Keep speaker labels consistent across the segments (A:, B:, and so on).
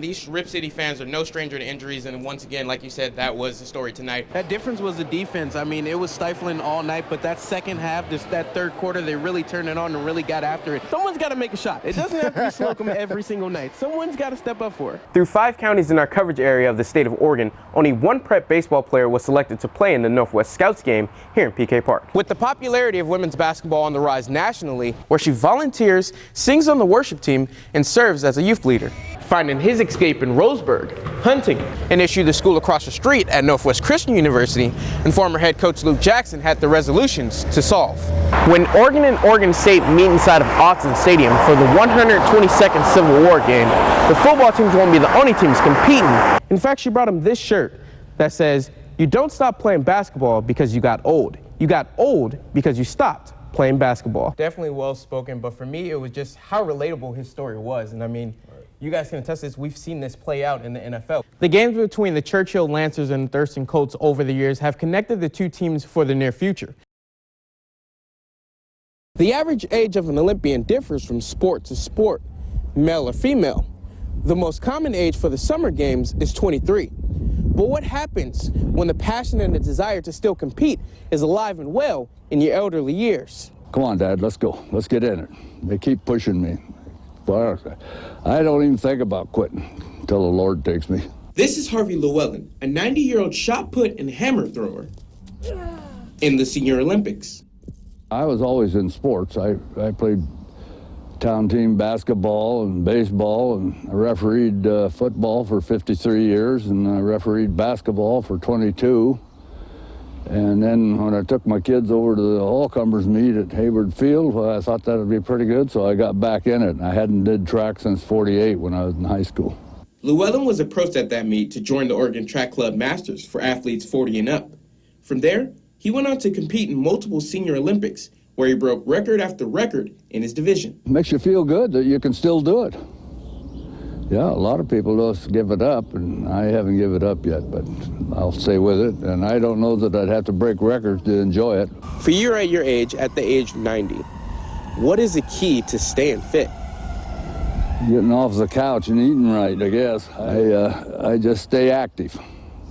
A: these Rip City fans are no stranger to injuries, and once again, like you said, that was the story tonight.
B: That difference was the defense. I mean, it was stifling all night, but that second half, that third quarter, they really turned it on and really got after it. Someone's got to make a shot. It doesn't have to be Slocum every single night. Someone's got to step up for it.
C: Through 5 counties in our coverage area of the state of Oregon, only one prep baseball player was selected to play in the Northwest Scouts game here in PK Park. With the popularity of women's basketball on the rise nationally, where she volunteers, sings on the worship team, and serves as a youth leader. Finding his escape in Roseburg, hunting, an issue the school across the street at Northwest Christian University, and former head coach Luke Jackson had the resolutions to solve. When Oregon and Oregon State meet inside of Autzen Stadium for the 122nd Civil War game, the football teams won't be the only teams competing. In fact, she brought him this shirt that says, "You don't stop playing basketball because you got old. You got old because you stopped playing basketball." Definitely well spoken, but for me, it was just how relatable his story was. And I mean, you guys can attest this, we've seen this play out in the NFL. The games between the Churchill Lancers and Thurston Colts over the years have connected the two teams for the near future. The average age of an Olympian differs from sport to sport, male or female. The most common age for the summer games is 23. But what happens when the passion and the desire to still compete is alive and well in your elderly years?
D: Come on, Dad, let's go. Let's get in it. They keep pushing me. But I don't even think about quitting until the Lord takes me.
A: This is Harvey Llewellyn, a 90-year-old shot put and hammer thrower in the Senior Olympics.
D: I was always in sports. I played town team basketball and baseball, and I refereed football for 53 years, and I refereed basketball for 22. And then when I took my kids over to the all-comers meet at Hayward Field, well, I thought that would be pretty good, so I got back in it. I hadn't did track since 48 when I was in high school.
A: Llewellyn was approached at that meet to join the Oregon Track Club Masters for athletes 40 and up. From there, he went on to compete in multiple Senior Olympics, where he broke record after record in his division.
D: It makes you feel good that you can still do it. Yeah, a lot of people just give it up, and I haven't given it up yet, but I'll stay with it. And I don't know that I'd have to break records to enjoy it.
C: For you at your age, at the age of 90, what is the key to staying fit?
D: Getting off the couch and eating right, I guess. I just stay active.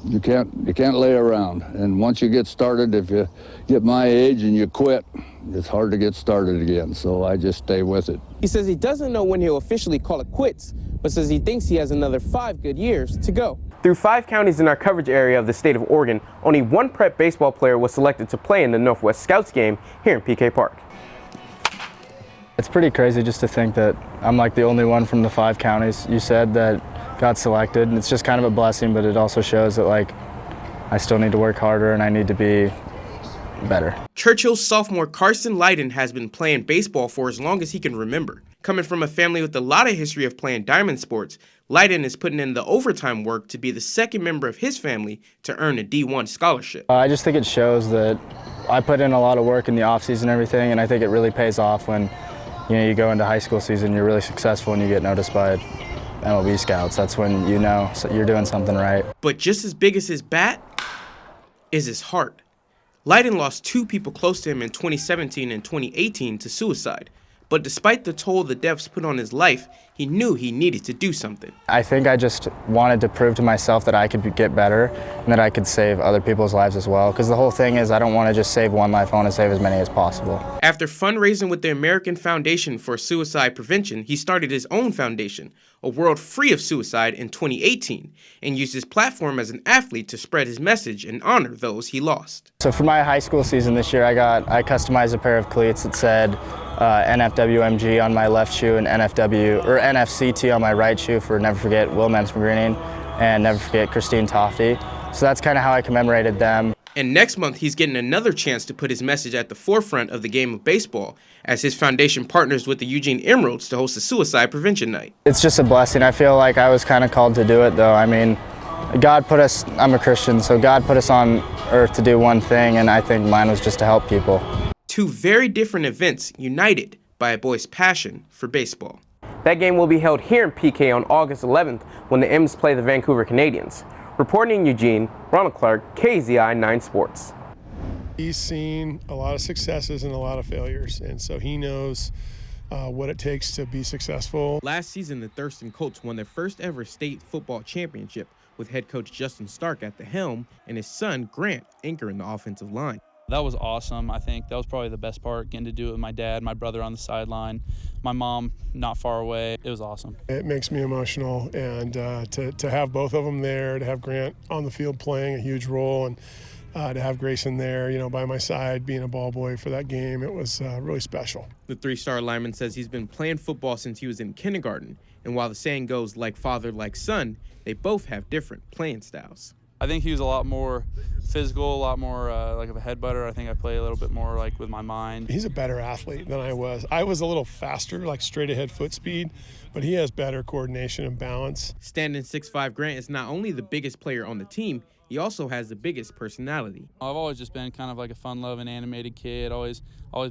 D: You can't lay around. And once you get started, if you get my age and you quit, it's hard to get started again. So I just stay with it.
C: He says he doesn't know when he'll officially call it quits, but says he thinks he has another 5 good years to go. Through 5 counties in our coverage area of the state of Oregon, only one prep baseball player was selected to play in the Northwest Scouts game here in PK Park.
E: It's pretty crazy just to think that I'm like the only one from the 5 counties you said that got selected, and it's just kind of a blessing, but it also shows that like I still need to work harder and I need to be better.
A: Churchill's sophomore Carson Leiden has been playing baseball for as long as he can remember. Coming from a family with a lot of history of playing diamond sports, Leiden is putting in the overtime work to be the second member of his family to earn a D1 scholarship.
E: I just think it shows that I put in a lot of work in the offseason and everything, and I think it really pays off when you go into high school season, you're really successful and you get noticed by MLB scouts. That's when you know you're doing something right.
A: But just as big as his bat is his heart. Leiden lost 2 people close to him in 2017 and 2018 to suicide. But despite the toll the deaths put on his life, he knew he needed to do something.
E: I think I just wanted to prove to myself that I could get better and that I could save other people's lives as well. Because the whole thing is I don't want to just save one life, I want to save as many as possible.
A: After fundraising with the American Foundation for Suicide Prevention, he started his own foundation, A World Free of Suicide, in 2018, and used his platform as an athlete to spread his message and honor those he lost.
E: So for my high school season this year, I customized a pair of cleats that said NFWMG on my left shoe and NFCT on my right shoe for Never Forget Will Mensmer-Greening and Never Forget Christine Tofty. So that's kind of how I commemorated them.
A: And next month, he's getting another chance to put his message at the forefront of the game of baseball as his foundation partners with the Eugene Emeralds to host a suicide prevention night.
E: It's just a blessing. I feel like I was kind of called to do it, though. I mean, God put us, I'm a Christian, so God put us on earth to do one thing, and I think mine was just to help people.
A: 2 very different events united by a boy's passion for baseball.
C: That game will be held here in PK on August 11th when the M's play the Vancouver Canadians. Reporting in Eugene, Ronald Clark, KZI 9 Sports.
F: He's seen a lot of successes and a lot of failures, and so he knows what it takes to be successful.
A: Last season, the Thurston Colts won their first ever state football championship with head coach Justin Stark at the helm and his son Grant anchoring the offensive line.
G: That was awesome. I think that was probably the best part, getting to do it with my dad, my brother on the sideline, my mom not far away. It was awesome.
F: It makes me emotional, and to have both of them there, to have Grant on the field playing a huge role, and to have Grayson there, by my side, being a ball boy for that game, it was really special.
A: The three-star lineman says he's been playing football since he was in kindergarten, and while the saying goes, like father, like son, they both have different playing styles.
G: I think he was a lot more physical, a lot more like of a headbutter. I think I play a little bit more like with my mind.
F: He's a better athlete than I was. I was a little faster, like straight ahead foot speed, but he has better coordination and balance.
A: Standing 6'5", Grant is not only the biggest player on the team, he also has the biggest personality.
G: I've always just been kind of like a fun-loving, animated kid. Always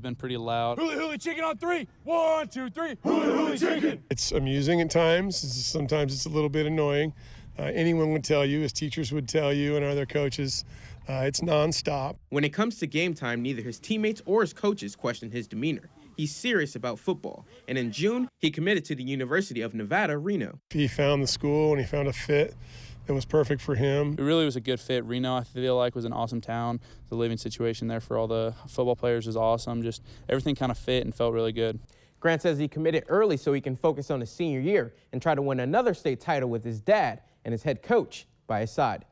G: been pretty loud.
H: Hula hula chicken on 3. 1, 2, 3. Hula hula chicken.
F: It's amusing at times. Sometimes it's a little bit annoying. Anyone would tell you, his teachers would tell you, and other coaches, it's nonstop.
A: When it comes to game time, neither his teammates or his coaches question his demeanor. He's serious about football, and in June, he committed to the University of Nevada, Reno.
F: He found the school and he found a fit that was perfect for him.
G: It really was a good fit. Reno, I feel like, was an awesome town. The living situation there for all the football players is awesome. Just everything kind of fit and felt really good.
C: Grant says he committed early so he can focus on his senior year and try to win another state title with his dad and his head coach by his side.